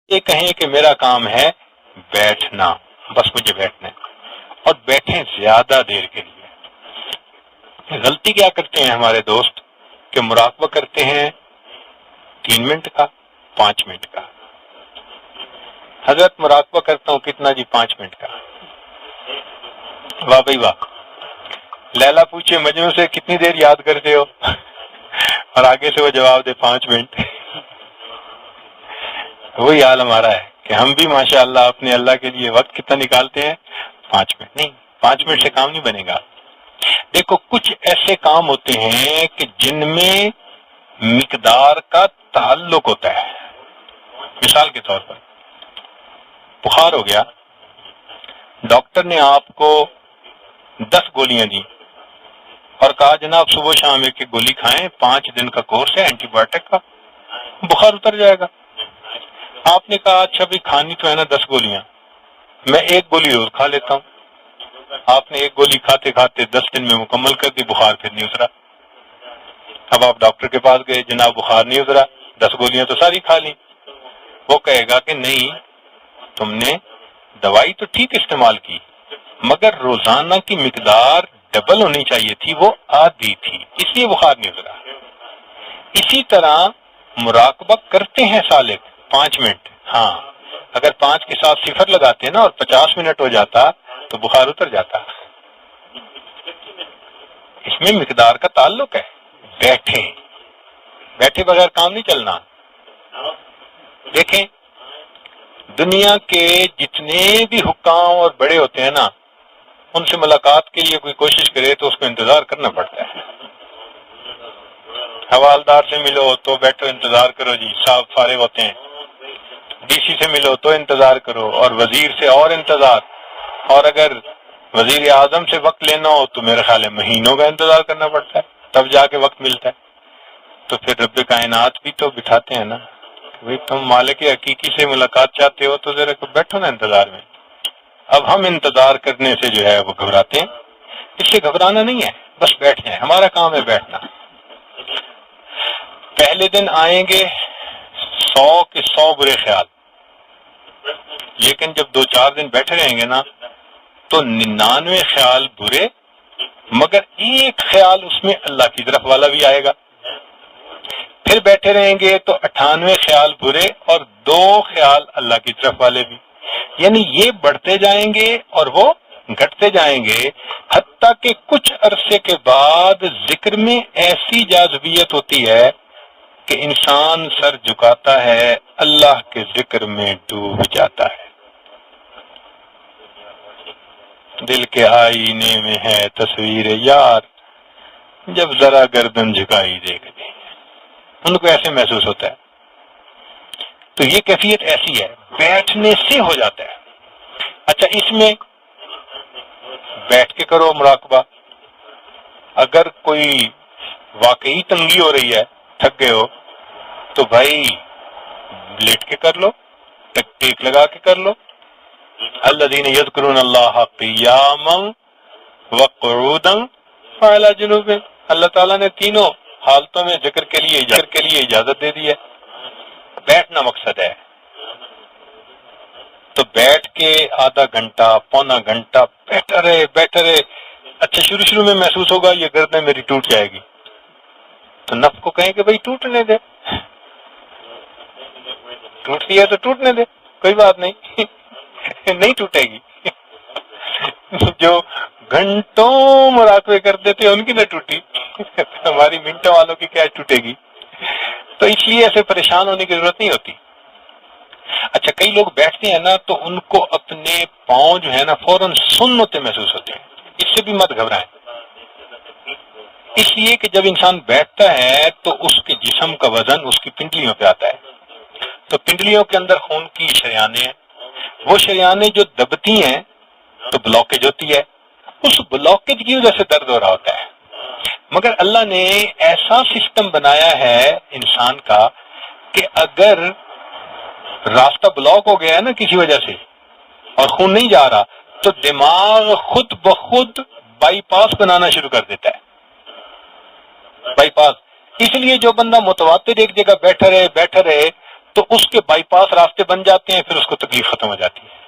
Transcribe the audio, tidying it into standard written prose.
یہ کہیں کہ میرا کام ہے بیٹھنا، بس مجھے بیٹھنا ہے، اور بیٹھیں زیادہ دیر کے لیے۔ غلطی کیا کرتے ہیں ہمارے دوست کہ مراقبہ کرتے ہیں 3 منٹ کا، 5 منٹ کا۔ حضرت مراقبہ کرتا ہوں کتنا جی؟ 5 منٹ کا۔ واہ بھائی واہ۔ لیلا پوچھے مجنوں سے کتنی دیر یاد کرتے ہو، اور آگے سے وہ جواب دے 5 منٹ۔ وہی حال ہمارا ہے کہ ہم بھی ماشاءاللہ اپنے اللہ کے لیے وقت کتنا نکالتے ہیں؟ 5 منٹ۔ نہیں، 5 منٹ سے کام نہیں بنے گا۔ دیکھو کچھ ایسے کام ہوتے ہیں کہ جن میں مقدار کا تعلق ہوتا ہے۔ مثال کے طور پر بخار ہو گیا، ڈاکٹر نے آپ کو 10 گولیاں دی اور کہا جناب صبح شام ایک گولی کھائیں، 5 دن کا کورس ہے اینٹی بایوٹک کا، بخار اتر جائے گا۔ آپ نے کہا اچھا بھی کھانی تو ہے نا 10 گولیاں، میں 1 گولی روز کھا لیتا ہوں۔ آپ نے 1 گولی کھاتے کھاتے 10 دن میں مکمل کر دی، بخار پھر نہیں اترا۔ اب آپ ڈاکٹر کے پاس گئے، جناب بخار نہیں اترا، 10 گولیاں تو ساری کھا لی۔ وہ کہے گا کہ نہیں، تم نے دوائی تو ٹھیک استعمال کی مگر روزانہ کی مقدار ڈبل ہونی چاہیے تھی، وہ آدھی تھی، اس لیے بخار نہیں اترا۔ اسی طرح مراقبہ کرتے ہیں سالک 5 منٹ، ہاں اگر 5 کے ساتھ 0 لگاتے نا اور 50 منٹ ہو جاتا تو بخار اتر جاتا۔ اس میں مقدار کا تعلق ہے۔ بیٹھے بغیر کام نہیں چلنا۔ دیکھیں دنیا کے جتنے بھی حکام اور بڑے ہوتے ہیں نا، ان سے ملاقات کے لیے کوئی کوشش کرے تو اس کو انتظار کرنا پڑتا ہے۔ حوالدار سے ملو تو بیٹھو انتظار کرو جی، صاحب فارغ ہوتے ہیں۔ ڈی سی سے ملو تو انتظار کرو، اور وزیر سے اور انتظار، اور اگر وزیر اعظم سے وقت لینا ہو تو میرے خیال ہے مہینوں کا انتظار کرنا پڑتا ہے، تب جا کے وقت ملتا ہے۔ تو پھر رب کائنات بھی تو بٹھاتے ہیں نا، بھئی تم مالک حقیقی سے ملاقات چاہتے ہو تو ذرا بیٹھو نا انتظار میں۔ اب ہم انتظار کرنے سے جو ہے وہ گھبراتے ہیں، اس سے گھبرانا نہیں ہے، بس بیٹھ جائیں، ہمارا کام ہے بیٹھنا۔ پہلے دن آئیں گے 100 کے 100 برے خیال، لیکن جب 2-4 دن بیٹھے رہیں گے نا تو 99 خیال برے، مگر ایک خیال اس میں اللہ کی طرف والا بھی آئے گا۔ پھر بیٹھے رہیں گے تو 98 خیال برے اور 2 خیال اللہ کی طرف والے بھی، یعنی یہ بڑھتے جائیں گے اور وہ گھٹتے جائیں گے، حتیٰ کہ کچھ عرصے کے بعد ذکر میں ایسی جاذبیت ہوتی ہے کہ انسان سر جھکاتا ہے، اللہ کے ذکر میں ڈوب جاتا ہے۔ دل کے آئینے میں ہے تصویر یار، جب ذرا گردن جھکائی دیکھ لیں، ان کو ایسے محسوس ہوتا ہے۔ تو یہ کیفیت ایسی ہے، بیٹھنے سے ہو جاتا ہے۔ اچھا اس میں بیٹھ کے کرو مراقبہ، اگر کوئی واقعی تنگی ہو رہی ہے، تھک گئے ہو، تو بھائی لیٹ کے کر لو، ٹیک لگا کے کر لو۔ الذین یذکرون اللہ قیاما وقعودا وعلی جنوبہم، اللہ تعالیٰ نے تینوں حالتوں میں ذکر کے لیے اجازت دے دی ہے۔ بیٹھنا مقصد ہے، تو بیٹھ کے آدھا گھنٹہ پونا گھنٹہ بیٹھا رہے۔ اچھا شروع میں محسوس ہوگا یہ گردن میری ٹوٹ جائے گی، تو نفس کو کہیں کہ بھائی ٹوٹنے دے، ٹوٹتی ہے تو ٹوٹنے دے، کوئی بات نہیں، نہیں ٹوٹے گی۔ جو گھنٹوں مراقبے کرتے تھے ان کی نہ ٹوٹی، ہماری منٹوں والوں کی کیا ٹوٹے گی؟ تو اس لیے ایسے پریشان ہونے کی ضرورت نہیں ہوتی۔ اچھا کئی لوگ بیٹھتے ہیں نا تو ان کو اپنے پاؤں جو ہے نا فوراً سن ہوتے محسوس ہوتے ہیں، اس سے بھی مت گھبرائیں، اس لیے کہ جب انسان بیٹھتا ہے تو اس کے جسم کا وزن اس کی پنڈلیوں پہ آتا ہے، تو پنڈلیوں کے اندر خون کی شریانیں ہیں، وہ شریانیں جو دبتی ہیں تو بلاکیج ہوتی ہے، اس بلاکیج کی وجہ سے درد ہو رہا ہوتا ہے۔ مگر اللہ نے ایسا سسٹم بنایا ہے انسان کا کہ اگر راستہ بلاک ہو گیا ہے نا کسی وجہ سے اور خون نہیں جا رہا، تو دماغ خود بخود بائی پاس بنانا شروع کر دیتا ہے، بائی پاس۔ اس لیے جو بندہ متواتر ایک جگہ بیٹھا رہے تو اس کے بائی پاس راستے بن جاتے ہیں، پھر اس کو تکلیف ختم ہو جاتی ہے۔